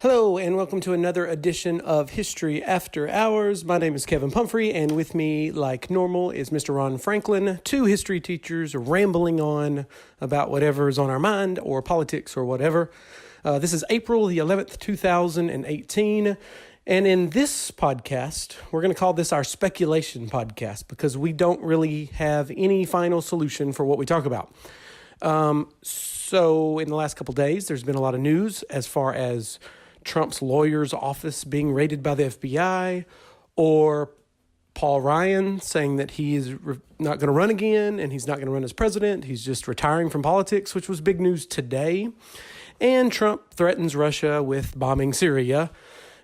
Hello, and welcome to another edition of History After Hours. My name is Kevin Pumphrey, and with me, like normal, is Mr. Ron Franklin, two history teachers rambling on about whatever is on our mind, or politics, or whatever. This is April the 11th, 2018, and in this podcast, we're going to call this our speculation podcast, because we don't really have any final solution for what we talk about. So in the last couple days, there's been a lot of news as far as Trump's lawyer's office being raided by the FBI, or Paul Ryan saying that he is not going to run again and he's not going to run as president. He's just retiring from politics, which was big news today. And Trump threatens Russia with bombing Syria,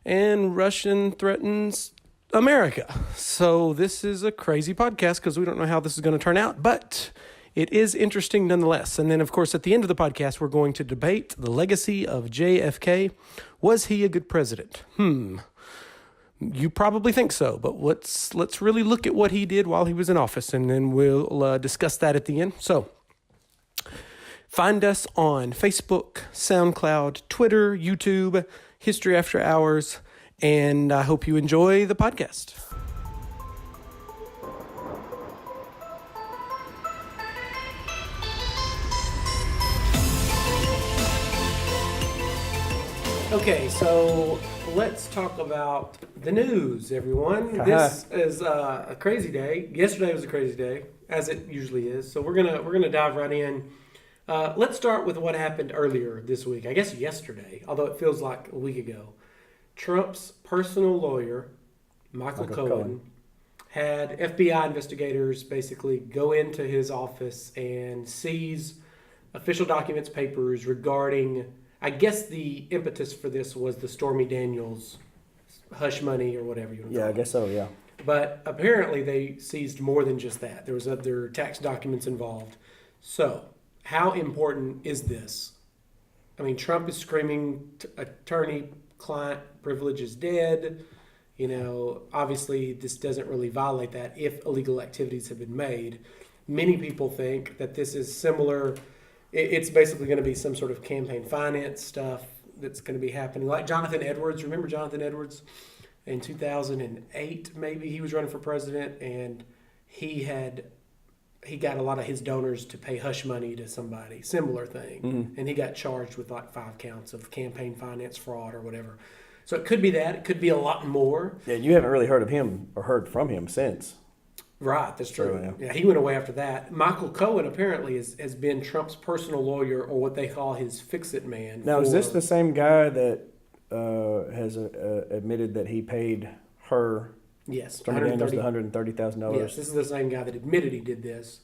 and Russian threatens America. So this is a crazy podcast because we don't know how this is going to turn out, but it is interesting nonetheless. And then, of course, at the end of the podcast, we're going to debate the legacy of JFK. Was he a good president? You probably think so, but let's really look at what he did while he was in office, and then we'll discuss that at the end. So find us on Facebook, SoundCloud, Twitter, YouTube, History After Hours, and I hope you enjoy the podcast. Okay, so let's talk about the news, everyone. This is a crazy day. Yesterday was a crazy day, as it usually is. So we're gonna dive right in. Let's start with what happened earlier this week. I guess yesterday, although it feels like a week ago. Trump's personal lawyer, Michael Cohen, had FBI investigators basically go into his office and seize official documents, papers regarding, I guess the impetus for this was the Stormy Daniels hush money or whatever you want to call it. Yeah, I guess so, yeah. But apparently they seized more than just that. There was other tax documents involved. So how important is this? I mean, Trump is screaming attorney-client privilege is dead. You know, obviously this doesn't really violate that if illegal activities have been made. Many people think that this is similar. It's basically going to be some sort of campaign finance stuff that's going to be happening. Like Jonathan Edwards. Remember Jonathan Edwards? In 2008, maybe, he was running for president, and he got a lot of his donors to pay hush money to somebody. Similar thing. Mm-hmm. And he got charged with like 5 counts of campaign finance fraud or whatever. So it could be that. It could be a lot more. Yeah, you haven't really heard of him or heard from him since. Right, that's true. So, yeah, he went away after that. Michael Cohen apparently has been Trump's personal lawyer, or what they call his fix-it man. Now, is this the same guy that has admitted that he paid her? Yes, $130,000? Yes, this is the same guy that admitted he did this.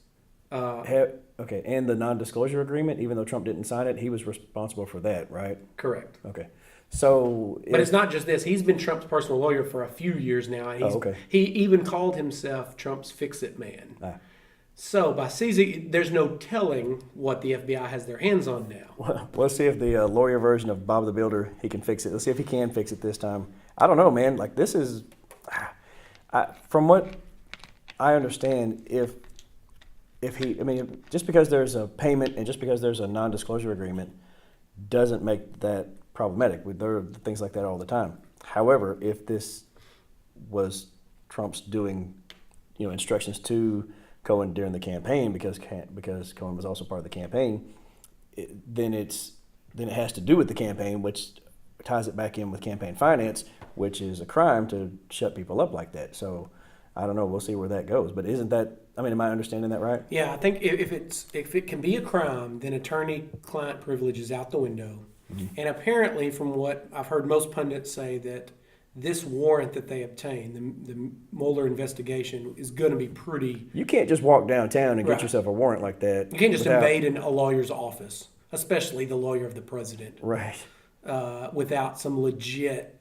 Okay, and the non-disclosure agreement, even though Trump didn't sign it, he was responsible for that, right? Correct. Okay. So, but it's not just this. He's been Trump's personal lawyer for a few years now. He even called himself Trump's fix-it man. So by seizing, there's no telling what the FBI has their hands on now. Well, let's see if the lawyer version of Bob the Builder, he can fix it. Let's see if he can fix it this time. I don't know, man. Like, this is, from what I understand, if just because there's a payment and just because there's a non-disclosure agreement doesn't make that problematic. There are things like that all the time. However, if this was Trump's doing, instructions to Cohen during the campaign, because Cohen was also part of the campaign, then it has to do with the campaign, which ties it back in with campaign finance, which is a crime to shut people up like that. So I don't know. We'll see where that goes. But isn't that? Am I understanding that right? Yeah, I think if it can be a crime, then attorney-client privilege is out the window. Mm-hmm. And apparently, from what I've heard most pundits say, that this warrant that they obtained, the Mueller investigation, is going to be pretty... You can't just walk downtown and get yourself a warrant like that. You can't just invade a lawyer's office, especially the lawyer of the president. Right. Without some legit,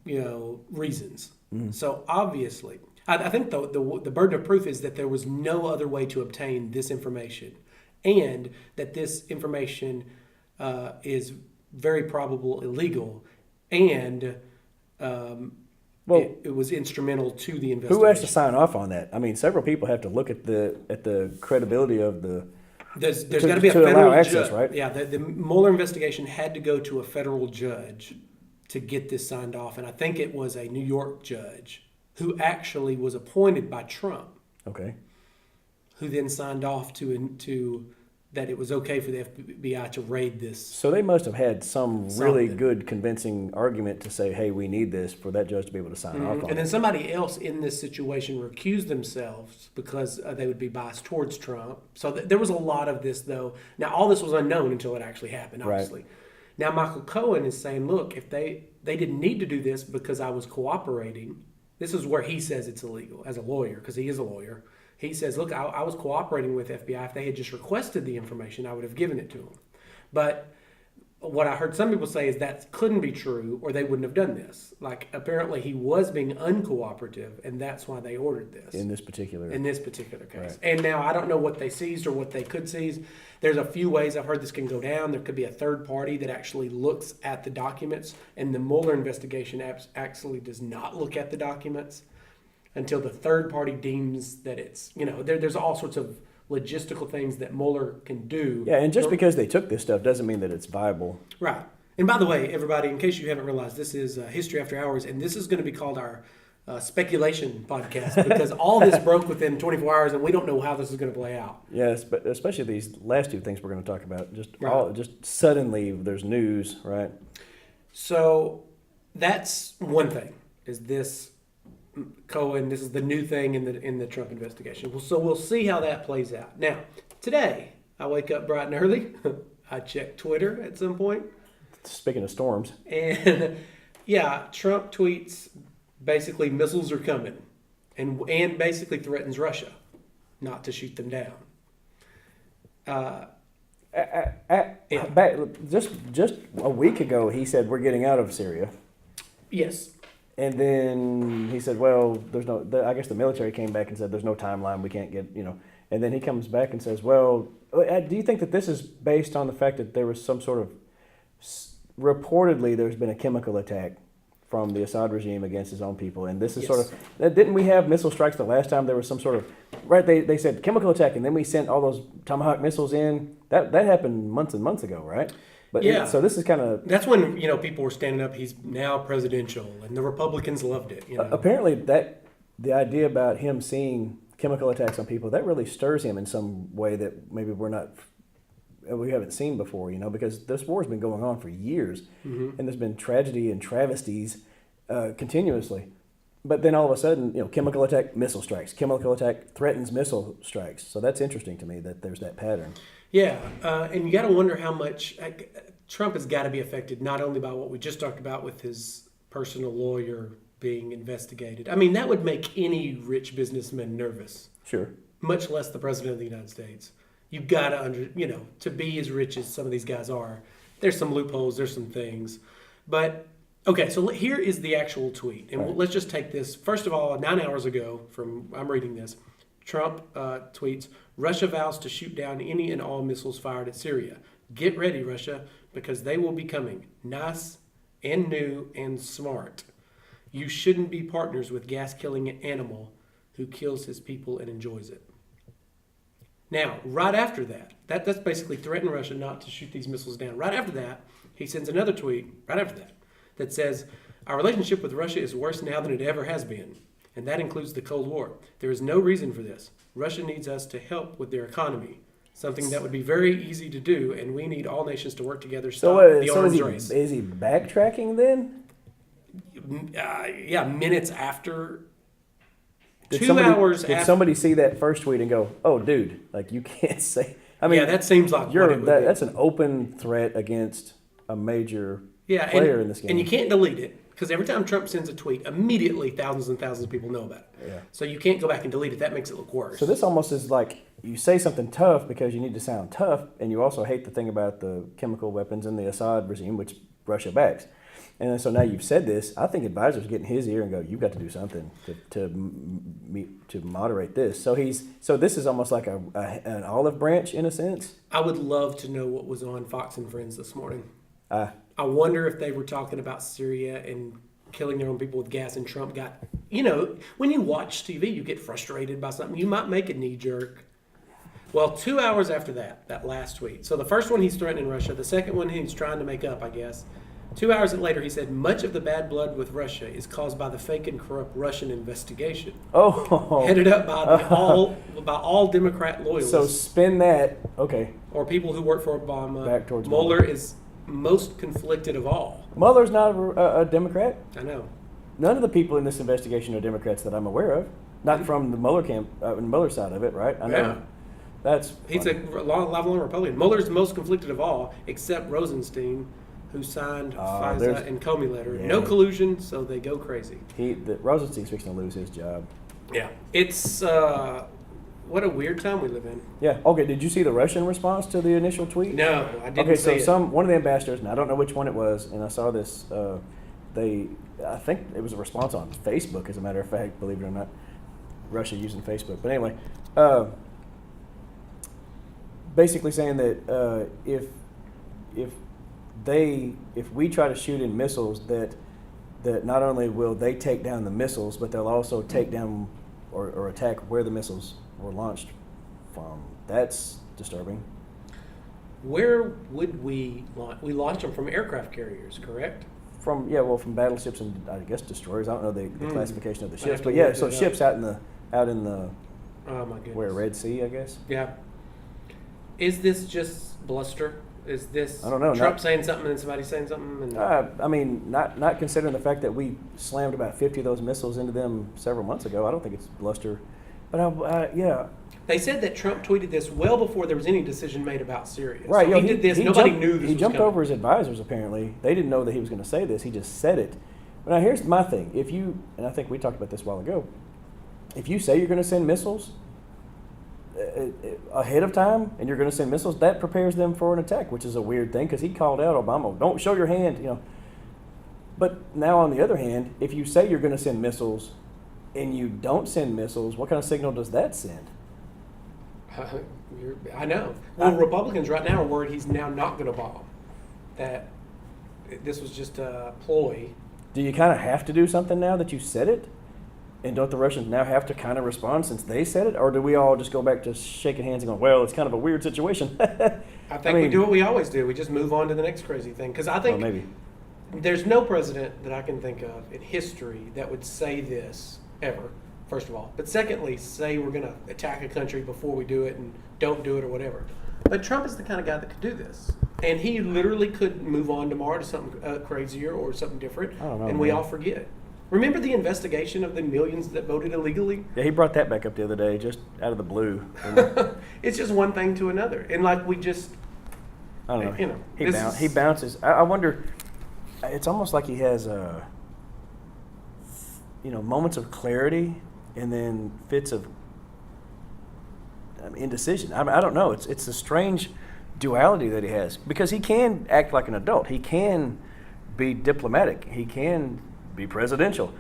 reasons. Mm-hmm. So obviously, I think the burden of proof is that there was no other way to obtain this information, and that this information is very probable illegal, and it was instrumental to the investigation. Who has to sign off on that? I mean, several people have to look at the credibility of the. There's got to be a federal judge, access, right? Yeah, the Mueller investigation had to go to a federal judge to get this signed off. And I think it was a New York judge who actually was appointed by Trump, Okay. who then signed off to that it was okay for the FBI to raid this. So they must have had some really Something. good convincing argument to say, hey, we need this for that judge to be able to sign off on And then it. somebody else in this situation recused themselves because they would be biased towards Trump. So there was a lot of this, though. Now, all this was unknown until it actually happened, obviously. Right. Now, Michael Cohen is saying, look, if they didn't need to do this because I was cooperating, this is where he says it's illegal as a lawyer, because he is a lawyer. He says, look, I was cooperating with FBI. If they had just requested the information, I would have given it to them. But what I heard some people say is that couldn't be true, or they wouldn't have done this. Like, apparently he was being uncooperative, and that's why they ordered this. In this particular case. Right. And now I don't know what they seized or what they could seize. There's a few ways I've heard this can go down. There could be a third party that actually looks at the documents, and the Mueller investigation actually does not look at the documents until the third party deems that it's, there's all sorts of logistical things that Mueller can do. Yeah, and just because they took this stuff doesn't mean that it's viable. Right. And by the way, everybody, in case you haven't realized, this is History After Hours, and this is going to be called our speculation podcast because all this broke within 24 hours, and we don't know how this is going to play out. Yes, but especially these last two things we're going to talk about. Just Right. just suddenly there's news, right? So that's one thing, is this Cohen, this is the new thing in the Trump investigation. So we'll see how that plays out. Now, today, I wake up bright and early. I check Twitter at some point. Speaking of storms, And yeah, Trump tweets basically missiles are coming and basically threatens Russia not to shoot them down. back just a week ago, he said we're getting out of Syria, Yes. and then he said, well, there's no. I guess the military came back and said there's no timeline. We can't get, And then he comes back and says, well, do you think that this is based on the fact that there was some sort of reportedly there's been a chemical attack from the Assad regime against his own people, and this is Yes. didn't we have missile strikes the last time there was some sort of they said chemical attack, and then we sent all those Tomahawk missiles in. That happened months and months ago, right? But Yeah. so this is kind of That's when, people were standing up, he's now presidential, and the Republicans loved it. apparently that the idea about him seeing chemical attacks on people, that really stirs him in some way that maybe we haven't seen before, because this war's been going on for years, and there's been tragedy and travesties continuously. But then all of a sudden, chemical attack, missile strikes. Chemical attack threatens missile strikes. So that's interesting to me that there's that pattern. Yeah, and you got to wonder how much Trump has got to be affected not only by what we just talked about with his personal lawyer being investigated. I mean, that would make any rich businessman nervous, Sure. much less the president of the United States. You've got to to be as rich as some of these guys are, there's some loopholes, there's some things. But, okay, so here is the actual tweet. And Right. let's just take this. First of all, 9 hours ago, I'm reading this, Trump tweets, Russia vows to shoot down any and all missiles fired at Syria. Get ready, Russia, because they will be coming. Nice and new and smart. You shouldn't be partners with gas-killing animal who kills his people and enjoys it. Now, right after that's basically threatening Russia not to shoot these missiles down. Right after that, he sends another tweet, right after that says, our relationship with Russia is worse now than it ever has been, and that includes the Cold War. There is no reason for this. Russia needs us to help with their economy, something that would be very easy to do, and we need all nations to work together to stop the arms race. Is he backtracking then? Yeah, minutes after, Did 2 hours Did after. somebody see that first tweet and go, "Oh, dude, like you can't say"? I mean, Yeah, that seems like what it would be. that's an open threat against a major player in this game. And you can't delete it because every time Trump sends a tweet, immediately thousands and thousands of people know about it. Yeah. So you can't go back and delete it. That makes it look worse. So this almost is like you say something tough because you need to sound tough, and you also hate the thing about the chemical weapons and the Assad regime, which Russia backs. And so now you've said this. I think advisors get in his ear and go, "You've got to do something to moderate this." So this is almost like an olive branch in a sense. I would love to know what was on Fox and Friends this morning. Uh, I wonder if they were talking about Syria and killing their own people with gas, and Trump got, when you watch TV, you get frustrated by something. You might make a knee jerk. Well, 2 hours after that last tweet. So the first one, he's threatening Russia. The second one, he's trying to make up, I guess. 2 hours later, he said, much of the bad blood with Russia is caused by the fake and corrupt Russian investigation. Oh. Headed up by all Democrat loyalists. So spin that. Okay. Or people who work for Obama. Back towards Mueller is most conflicted of all. Mueller's not a Democrat. I know. None of the people in this investigation are Democrats that I'm aware of. Not from the Mueller camp, Mueller side of it, right? I know. Yeah. That's He's funny. a lifelong Republican. Mueller's most conflicted of all, except Rosenstein, who signed FISA and Comey letter. Yeah. No collusion, so they go crazy. Rosenstein's fixing to lose his job. Yeah. It's, what a weird time we live in. Yeah. Okay. Did you see the Russian response to the initial tweet? No, I didn't Okay. see So it. one of the ambassadors, and I don't know which one it was, and I saw this. I think it was a response on Facebook, as a matter of fact. Believe it or not, Russia using Facebook. But anyway, basically saying that if we try to shoot in missiles, that not only will they take down the missiles, but they'll also take down or attack where the missiles were launched from. That's disturbing. Where would we launch? We launch them from aircraft carriers, correct? From battleships and I guess destroyers. I don't know the classification of the Might ships, have to but yeah, look so it up. ships out in the Oh my goodness. where Red Sea, I guess. Yeah. Is this just bluster? Is this I don't know, Trump not- saying something and somebody saying something? And I mean, not considering the fact that we slammed about 50 of those missiles into them several months ago. I don't think it's bluster, but yeah. they said that Trump tweeted this well before there was any decision made about Syria. Right, So he did this. Nobody knew this He was jumped coming. over his advisors. Apparently, they didn't know that he was going to say this. He just said it. But now here's my thing: and I think we talked about this a while ago, if you say you're going to send missiles ahead of time and you're going to send missiles, that prepares them for an attack, which is a weird thing because he called out Obama, "Don't show your hand," But now on the other hand, if you say you're going to send missiles and you don't send missiles, what kind of signal does that send? I know. Well, Republicans right now are worried he's now not going to bomb. That this was just a ploy. Do you kind of have to do something now that you said it? And don't the Russians now have to kind of respond since they said it? Or do we all just go back to shaking hands and go, well, it's kind of a weird situation? I think we do what we always do. We just move on to the next crazy thing. Because I think maybe. there's no president that I can think of in history that would say this ever, first of all. But secondly, say we're going to attack a country before we do it and don't do it or whatever. But Trump is the kind of guy that could do this. And he literally could move on tomorrow to something crazier or something different. I don't know, and we man. all forget. Remember the investigation of the millions that voted illegally? Yeah, he brought that back up the other day, just out of the blue. It's just one thing to another. And like we just, I don't know. You know, He bounces. I wonder, it's almost like he has, moments of clarity and then fits of indecision. I don't know. It's a strange duality that he has because he can act like an adult. He can be diplomatic. He can be presidential.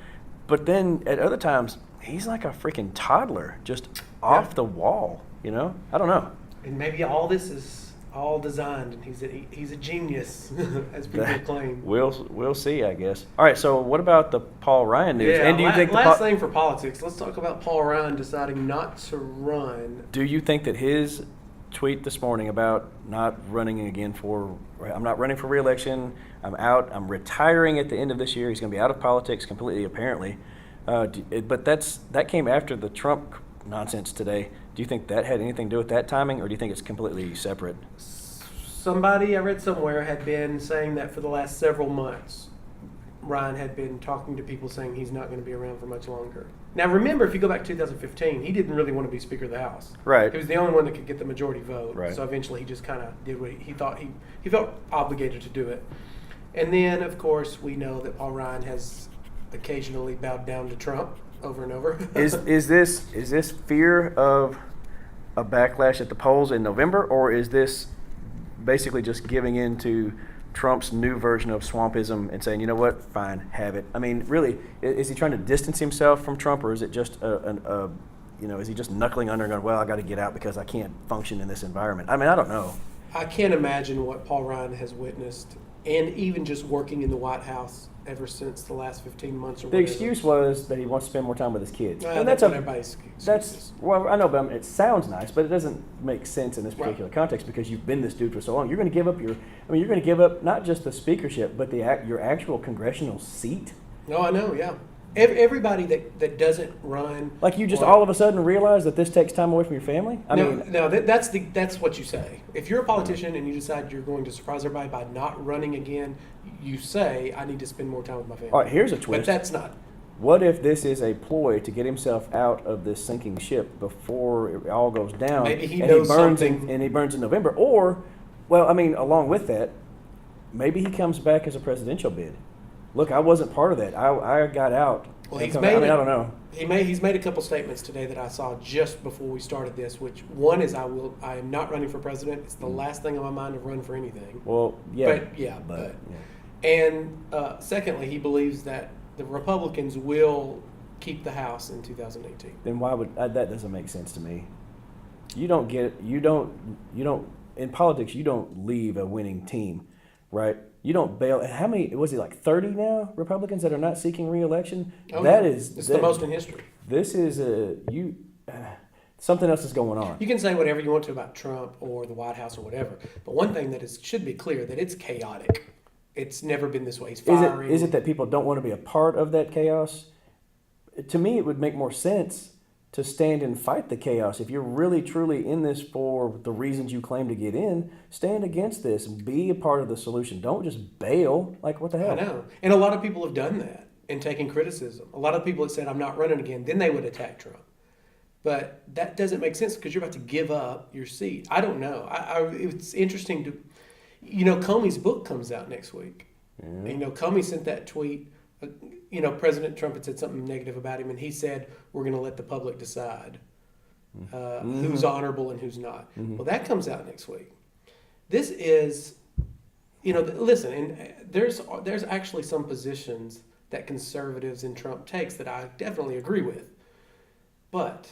But then at other times, he's like a freaking toddler, just off the wall, I don't know. and maybe all this is all designed and he's a genius, as people claim. We'll see, I guess. All right, so what about the Paul Ryan news? Yeah, And do you think last thing for politics, let's talk about Paul Ryan deciding not to run. Do you think that his tweet this morning about not running again I'm not running for re-election, I'm out, I'm retiring at the end of this year, he's going to be out of politics completely apparently, but that came after the Trump nonsense today. Do you think that had anything to do with that timing, or do you think it's completely separate? Somebody I read somewhere had been saying that for the last several months, Ryan had been talking to people saying he's not going to be around for much longer. Now remember, if you go back to 2015, he didn't really want to be Speaker of the House. Right. He was the only one that could get the majority vote. Right. So eventually he just kind of did what he thought he felt obligated to do it. And then, of course, we know that Paul Ryan has occasionally bowed down to Trump over and over. Is this fear of a backlash at the polls in November, or is this basically just giving in to Trump's new version of swampism and saying, you know what, fine, have it? I mean, really, is he trying to distance himself from Trump, or is it just is he just knuckling under and going, well, I got to get out because I can't function in this environment? I mean, I don't know. I can't imagine what Paul Ryan has witnessed and even just working in the White House ever since the last 15 months or The whatever. excuse was that he wants to spend more time with his kids. And that's what everybody's excuse is. Well, I know, but it sounds nice, but it doesn't make sense in this particular context because you've been this dude for so long. You're going to give up you're going to give up not just the speakership, but your actual congressional seat. No, I know, yeah. Everybody that doesn't run, like you just all of a sudden realize that this takes time away from your family. That's what you say. If you're a politician and you decide you're going to surprise everybody by not running again, you say, I need to spend more time with my family. All right, here's a twist. But that's not. What if this is a ploy to get himself out of this sinking ship before it all goes down? Maybe he knows something. And he burns in November. Or, well, I mean, along with that, maybe he comes back as a presidential bid. Look, I wasn't part of that. I got out. Well, I don't know. He's made a couple statements today that I saw just before we started this. Which one is I am not running for president. It's the last thing on my mind to run for anything. Well, yeah, but. And secondly, he believes that the Republicans will keep the House in 2018. Then why would that doesn't make sense to me? You don't in politics. You don't leave a winning team, right? You don't bail. How many, was it like 30 now, Republicans that are not seeking re-election? It's the most in history. This is something else is going on. You can say whatever you want to about Trump or the White House or whatever, but one thing that should be clear, that it's chaotic. It's never been this way. He's firing. Is it that people don't want to be a part of that chaos? To me, it would make more sense to stand and fight the chaos. If you're really, truly in this for the reasons you claim to get in, stand against this and be a part of the solution. Don't just bail. Like, what the hell? I know. And a lot of people have done that and taken criticism. A lot of people have said, I'm not running again. Then they would attack Trump. But that doesn't make sense because you're about to give up your seat. I don't know. It's interesting to, Comey's book comes out next week. Yeah. And, Comey sent that tweet. President Trump had said something negative about him, and he said, we're going to let the public decide who's honorable and who's not. Mm-hmm. Well, that comes out next week. This is, listen, and there's actually some positions that conservatives in Trump takes that I definitely agree with. But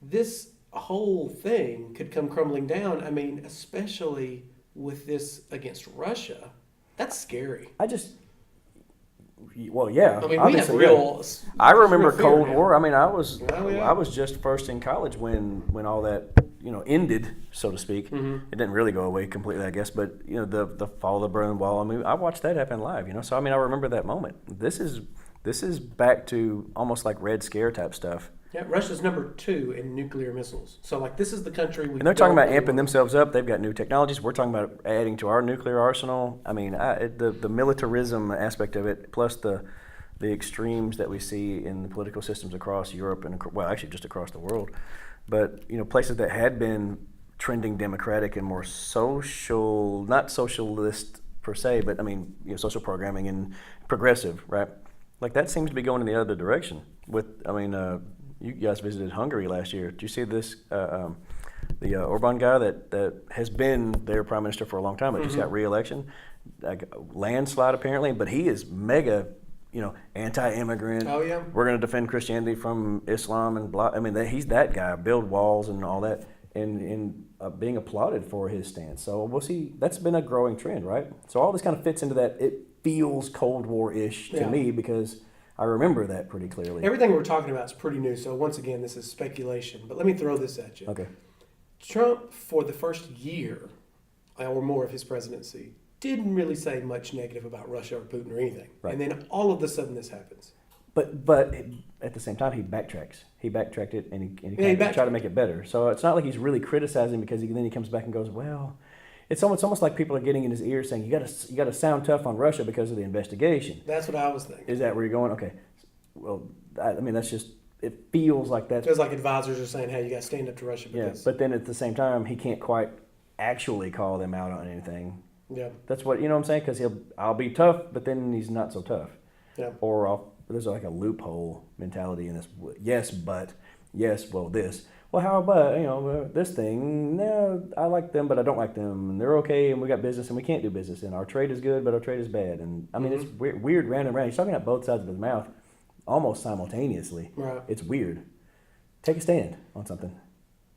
this whole thing could come crumbling down. I mean, especially with this against Russia. That's scary. Well, yeah. I mean, we have real. I remember Cold War. I mean, I was just first in college when all that ended, so to speak. Mm-hmm. It didn't really go away completely, I guess. But the fall of the Berlin Wall. I mean, I watched that happen live. So I mean, I remember that moment. This is back to almost like Red Scare type stuff. Yeah, Russia's number 2 in nuclear missiles. So, this is the country we. And they're talking about amping themselves up. They've got new technologies. We're talking about adding to our nuclear arsenal. I mean, the militarism aspect of it, plus the extremes that we see in the political systems across Europe and actually just across the world. But places that had been trending democratic and more social, not socialist per se, but I mean, social programming and progressive, right? Like that seems to be going in the other direction. You guys visited Hungary last year. Did you see this? The Orban guy that has been their prime minister for a long time, but just got re-election, landslide apparently. But he is mega, anti-immigrant. Oh yeah. We're going to defend Christianity from Islam and blah. I mean, he's that guy. Build walls and all that, and being applauded for his stance. So we'll see. That's been a growing trend, right? So all this kind of fits into that. It feels Cold War-ish to me because I remember that pretty clearly. Everything we're talking about is pretty new, so once again, this is speculation. But let me throw this at you. Okay. Trump, for the first year or more of his presidency, didn't really say much negative about Russia or Putin or anything. Right. And then all of a sudden this happens. But at the same time, he backtracks. He backtracked it, and he tried to make it better. So it's not like he's really criticizing because then he comes back and goes, well... It's almost like people are getting in his ear saying, you got to sound tough on Russia because of the investigation. That's what I was thinking. Is that where you're going? Okay. Well, I mean, that's just, it feels like that's... It feels like advisors are saying, hey, you got to stand up to Russia. Yeah, but then at the same time, he can't quite actually call them out on anything. Yeah. That's what, what I'm saying? Because I'll be tough, but then he's not so tough. Yeah. Or there's like a loophole mentality in this. Yes, well, this. Well, how about, this thing? No, I like them, but I don't like them. And they're okay, and we got business, and we can't do business. And our trade is good, but our trade is bad. And, I mean, it's weird round and round. He's talking out both sides of his mouth almost simultaneously. Right. It's weird. Take a stand on something.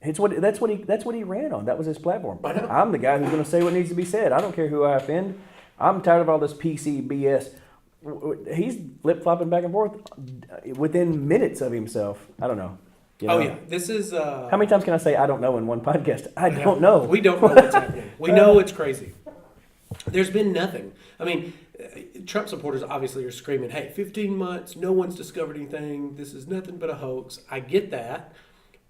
That's what he ran on. That was his platform. I know. I'm the guy who's going to say what needs to be said. I don't care who I offend. I'm tired of all this PC BS. He's flip-flopping back and forth within minutes of himself. I don't know. You know? Oh yeah, this is. How many times can I say I don't know in one podcast? I don't know. We don't know what's happening. We know it's crazy. There's been nothing. I mean, Trump supporters obviously are screaming, "Hey, 15 months, no one's discovered anything. This is nothing but a hoax." I get that,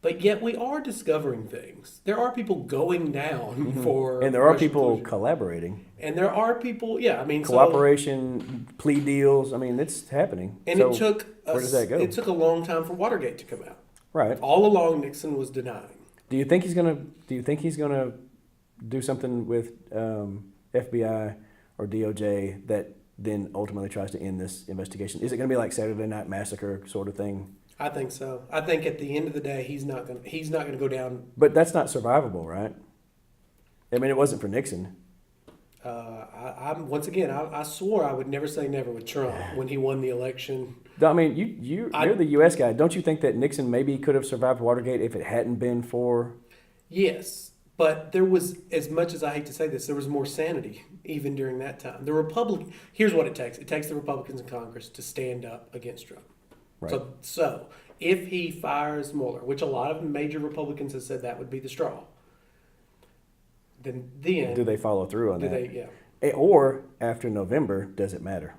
but yet we are discovering things. There are people going down for, and there are Russian people collusion. collaborating. And there are people, yeah. I mean, Cooperation, plea deals. I mean, it's happening. And so it took where does that go? It took a long time for Watergate to come out. Right. All along, Nixon was denying. Do you think he's gonna do something with FBI or DOJ that then ultimately tries to end this investigation? Is it going to be like Saturday Night Massacre sort of thing? I think so. I think at the end of the day, he's not going to go down. But that's not survivable, right? I mean, it wasn't for Nixon. I'm once again. I swore I would never say never with Trump when he won the election. I mean, you're the U.S. guy. Don't you think that Nixon maybe could have survived Watergate if it hadn't been for? Yes, but there was, as much as I hate to say this, there was more sanity even during that time. Here's what it takes. It takes the Republicans in Congress to stand up against Trump. Right. So if he fires Mueller, which a lot of major Republicans have said that would be the straw, then do they follow through on that? Yeah. Or after November, does it matter?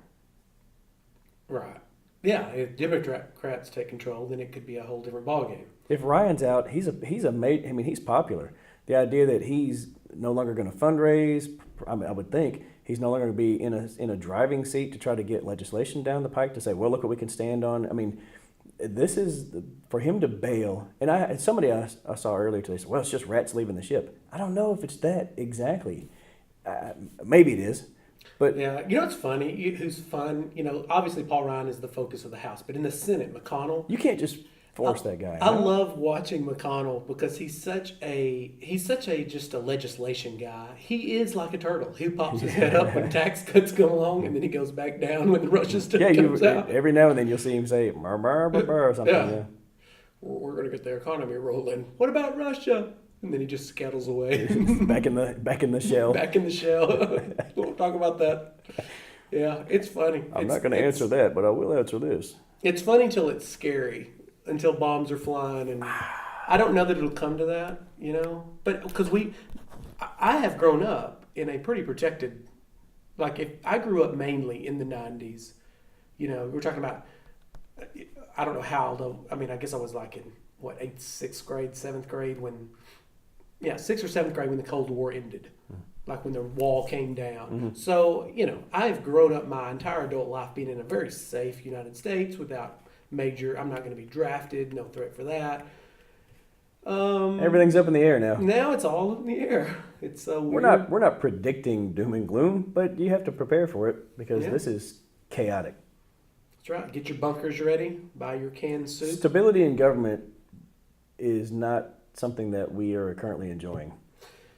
Right. Yeah. If Democrats take control, then it could be a whole different ballgame. If Ryan's out, he's he's popular. The idea that he's no longer going to fundraise, I would think he's no longer going to be in a driving seat to try to get legislation down the pike to say, well, look what we can stand on. I mean, this is for him to bail. And somebody I saw earlier today said, well, it's just rats leaving the ship. I don't know if it's that exactly. Maybe it is. But yeah, you know what's funny? Who's fun? You know, obviously Paul Ryan is the focus of the House, but in the Senate, McConnell. You can't just force that guy. I love watching McConnell because he's such a just a legislation guy. He is like a turtle. He pops his head up when tax cuts come along, and then he goes back down when the Russia stuff comes out. Every now and then you'll see him say "mur mur mur mur" or something. Yeah. We're going to get the economy rolling. What about Russia? And then he just scuttles away. back in the shell. Back in the shell. We'll talk about that. Yeah, it's funny. I'm not going to answer that, but I will answer this. It's funny till it's scary, until bombs are flying, and I don't know that it'll come to that, you know. But because I have grown up in a pretty protected, like if I grew up mainly in the 90s, you know, we're talking about. I don't know how though. I mean, I guess I was like in sixth grade, seventh grade sixth or seventh grade when the Cold War ended, like when the wall came down. Mm-hmm. So, you know, I've grown up my entire adult life being in a very safe United States without I'm not going to be drafted, no threat for that. Everything's up in the air now. Now it's all up in the air. It's so weird. We're not predicting doom and gloom, but you have to prepare for it because this is chaotic. That's right. Get your bunkers ready. Buy your canned soup. Stability in government is not something that we are currently enjoying,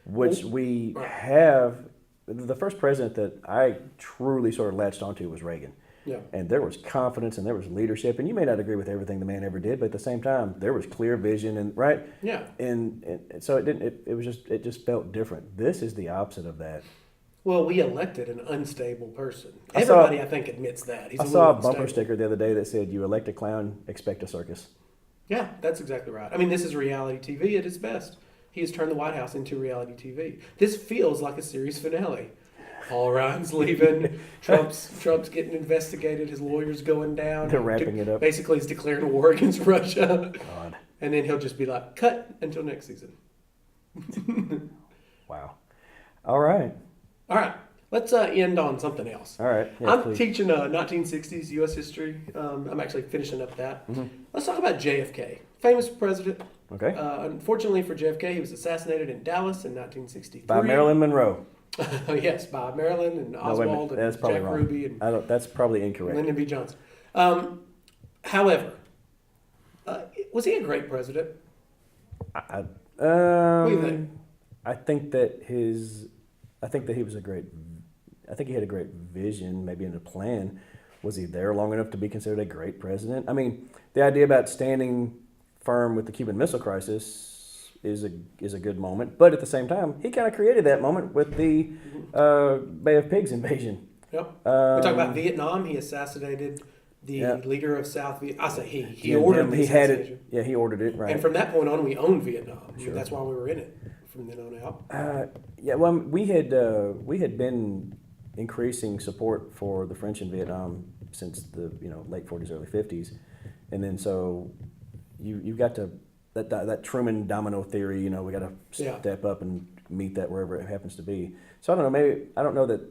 which we have. The first president that I truly sort of latched onto was Reagan. Yeah. And there was confidence and there was leadership. And you may not agree with everything the man ever did, but at the same time, there was clear vision and right. Yeah. And so it just felt different. This is the opposite of that. Well, we elected an unstable person. Everybody, I think, admits that. I saw a bumper sticker the other day that said, "You elect a clown, expect a circus." Yeah, that's exactly right. I mean, this is reality TV at its best. He has turned the White House into reality TV. This feels like a series finale. Paul Ryan's leaving. Trump's getting investigated. His lawyer's going down. They're wrapping it up. Basically, he's declaring war against Russia. God. And then he'll just be like, cut until next season. Wow. All right. Let's end on something else. All right. Yes, I'm please. teaching 1960s U.S. history. I'm actually finishing up that. Mm-hmm. Let's talk about JFK, famous president. Okay. Unfortunately for JFK, he was assassinated in Dallas in 1963. By Marilyn Monroe. Yes, by Marilyn and Oswald and Jack Ruby and that's probably incorrect. Lyndon B. Johnson. However, was he a great president? What do you think? I think that he was a great. I think he had a great vision, maybe in a plan. Was he there long enough to be considered a great president? I mean, the idea about standing firm with the Cuban Missile Crisis is a good moment. But at the same time, he kind of created that moment with the Bay of Pigs invasion. Yep. We talk about Vietnam. He assassinated the leader of South Vietnam. I say he. He ordered the assassination. Had it. Yeah, he ordered it. Right. And from that point on, we owned Vietnam. Sure. That's why we were in it from then on out. Well, we had been increasing support for the French in Vietnam since the late 40s, early 50s, and then so you've got to that Truman domino theory. We got to step up and meet that wherever it happens to be. So I don't know. Maybe I don't know that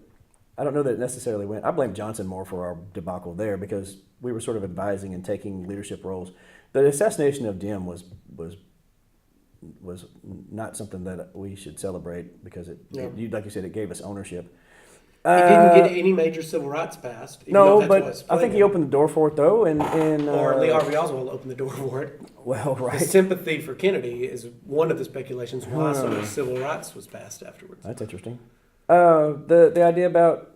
it necessarily went. I blame Johnson more for our debacle there because we were sort of advising and taking leadership roles. The assassination of Diem was not something that we should celebrate because like you said, it gave us ownership. He didn't get any major civil rights passed. No, but I think he opened the door for it, though. Or Lee Harvey Oswald opened the door for it. Well, right. The sympathy for Kennedy is one of the speculations why some of the civil rights was passed afterwards. That's interesting. The idea about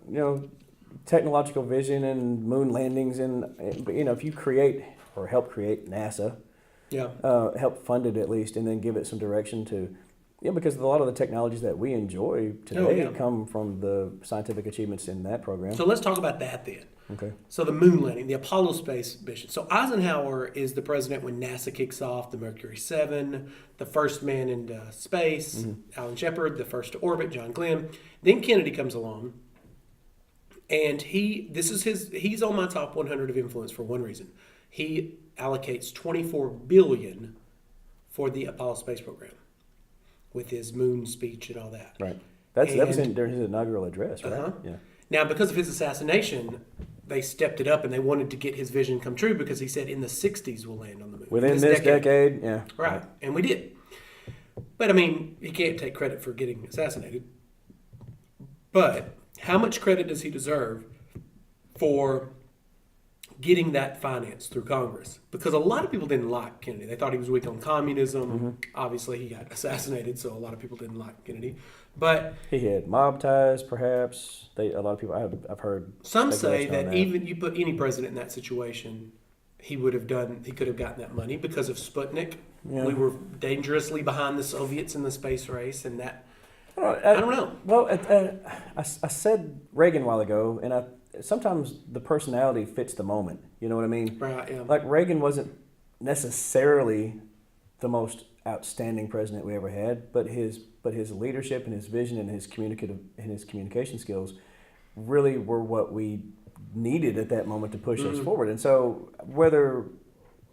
technological vision and moon landings and if you create or help create NASA, help fund it at least, and then give it some direction to. Yeah, because a lot of the technologies that we enjoy today come from the scientific achievements in that program. So let's talk about that then. Okay. So the moon landing, the Apollo space mission. So Eisenhower is the president when NASA kicks off the Mercury 7, the first man into space, Alan Shepard, the first to orbit, John Glenn. Then Kennedy comes along, and he's on my top 100 of influence for one reason. He allocates $24 billion for the Apollo space program, with his moon speech and all that. Right. That was during his inaugural address, right? Yeah. Now, because of his assassination, they stepped it up and they wanted to get his vision come true because he said in the 60s we'll land on the moon. Within this decade, yeah. Right. And we did. But, I mean, he can't take credit for getting assassinated. But how much credit does he deserve for getting that finance through Congress? Because a lot of people didn't like Kennedy. They thought he was weak on communism. Obviously, he got assassinated, so a lot of people didn't like Kennedy. But he had mob ties, perhaps. A lot of people I've heard. Some say that even you put any president in that situation, he could have gotten that money because of Sputnik. Yeah. We were dangerously behind the Soviets in the space race, and that I don't know. Well, I said Reagan a while ago, and sometimes the personality fits the moment. You know what I mean? Right, yeah. Like Reagan wasn't necessarily the most outstanding president we ever had, but his leadership and his vision and his communication skills really were what we needed at that moment to push us forward. And so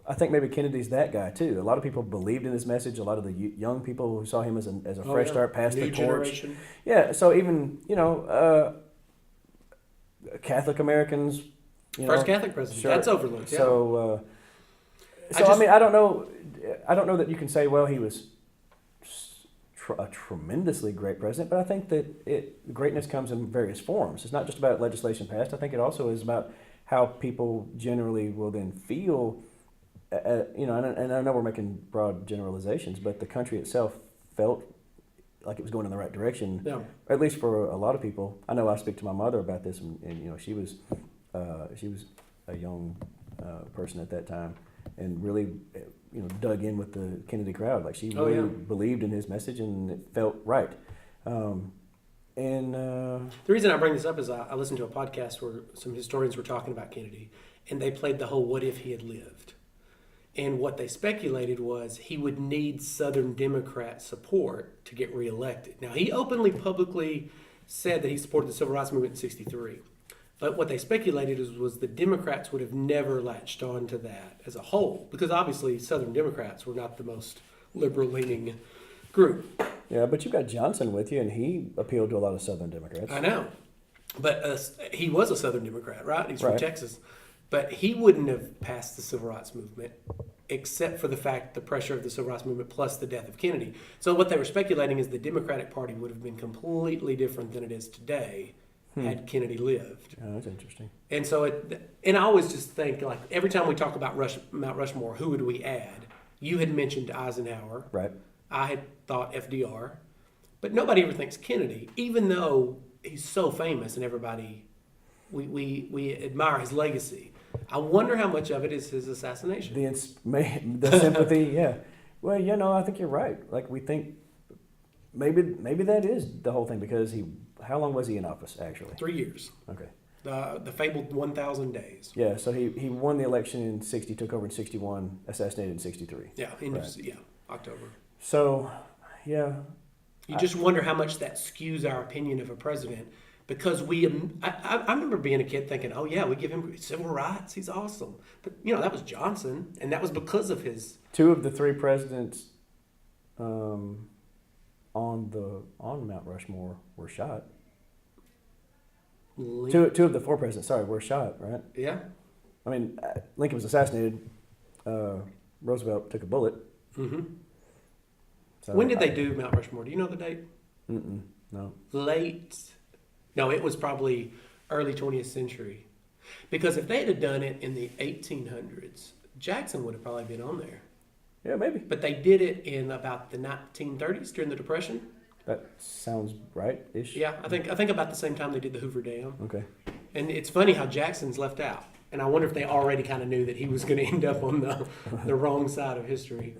I think maybe Kennedy's that guy too. A lot of people believed in his message. A lot of the young people who saw him as a fresh start past the torch. Generation. Yeah. So even Catholic Americans. First Catholic president. Sure. That's overlooked. Yeah. So I mean, I don't know that you can say, well, he was a tremendously great president, but I think that greatness comes in various forms. It's not just about legislation passed. I think it also is about how people generally will then feel. And I know we're making broad generalizations, but the country itself felt like it was going in the right direction, at least for a lot of people. I know I speak to my mother about this, and she was a young person at that time, and really dug in with the Kennedy crowd. Like she really believed in his message, and it felt right. The reason I bring this up is I listened to a podcast where some historians were talking about Kennedy, and they played the whole "what if he had lived." And what they speculated was he would need Southern Democrat support to get reelected. Now, he openly, publicly said that he supported the Civil Rights Movement in '63. But what they speculated was the Democrats would have never latched on to that as a whole, because obviously Southern Democrats were not the most liberal-leaning group. Yeah, but you've got Johnson with you, and he appealed to a lot of Southern Democrats. I know. But he was a Southern Democrat, right? He's from Texas. But he wouldn't have passed the Civil Rights Movement except for the pressure of the Civil Rights Movement plus the death of Kennedy. So what they were speculating is the Democratic Party would have been completely different than it is today had Kennedy lived. Oh, that's interesting. And so I always just think, like, every time we talk about Mount Rushmore, who would we add? You had mentioned Eisenhower. Right. I had thought FDR. But nobody ever thinks Kennedy, even though he's so famous and everybody, we admire his legacy. I wonder how much of it is his assassination. The sympathy, yeah. Well, I think you're right. Like we think maybe that is the whole thing because how long was he in office actually? 3 years. Okay. The fabled 1,000 days. Yeah, so he won the election in 60, took over in 61, assassinated in 63. Yeah, October. So, yeah. You just wonder how much that skews our opinion of a president because I remember being a kid thinking, oh yeah, we give him civil rights, he's awesome. But, that was Johnson, and that was because of his... 2 of the 3 presidents on Mount Rushmore were shot. Two of the 4 presidents, were shot, right? Yeah. I mean, Lincoln was assassinated. Roosevelt took a bullet. Mm-hmm. So when did they do Mount Rushmore? Do you know the date? No. No, it was probably early 20th century. Because if they had done it in the 1800s, Jackson would have probably been on there. Yeah, maybe. But they did it in about the 1930s during the Depression. That sounds right-ish. Yeah, I think about the same time they did the Hoover Dam. Okay. And it's funny how Jackson's left out. And I wonder if they already kind of knew that he was going to end up on the wrong side of history.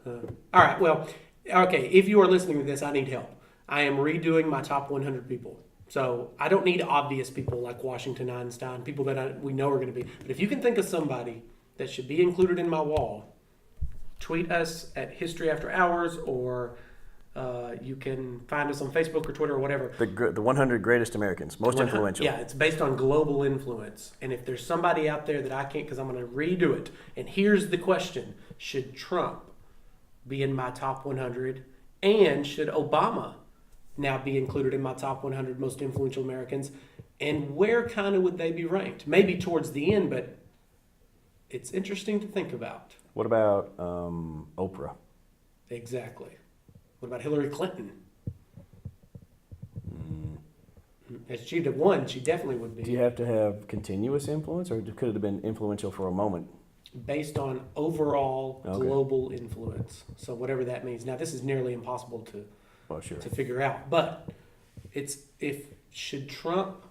All right, well, okay, if you are listening to this, I need help. I am redoing my top 100 people. So I don't need obvious people like Washington Einstein, people that we know are going to be. But if you can think of somebody that should be included in my wall, tweet us at History After Hours, or you can find us on Facebook or Twitter or whatever. The 100 greatest Americans, most influential. Yeah, it's based on global influence. And if there's somebody out there that I can't, because I'm going to redo it. And here's the question. Should Trump be in my top 100? And should Obama now be included in my top 100 most influential Americans? And where kind of would they be ranked? Maybe towards the end, but it's interesting to think about. What about Oprah? Exactly. What about Hillary Clinton? If she'd have won, she definitely would be. Do you have to have continuous influence, or could it have been influential for a moment? Based on overall global influence. So whatever that means. Now, this is nearly impossible to figure out. But should Trump,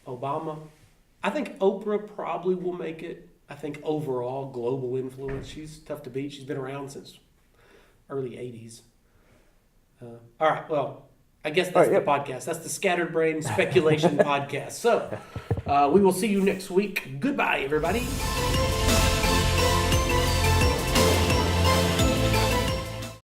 Obama, I think Oprah probably will make it. I think overall global influence, she's tough to beat. She's been around since early 80s. All right, well, I guess that's the podcast. That's the Scattered Brain Speculation Podcast. So we will see you next week. Goodbye, everybody.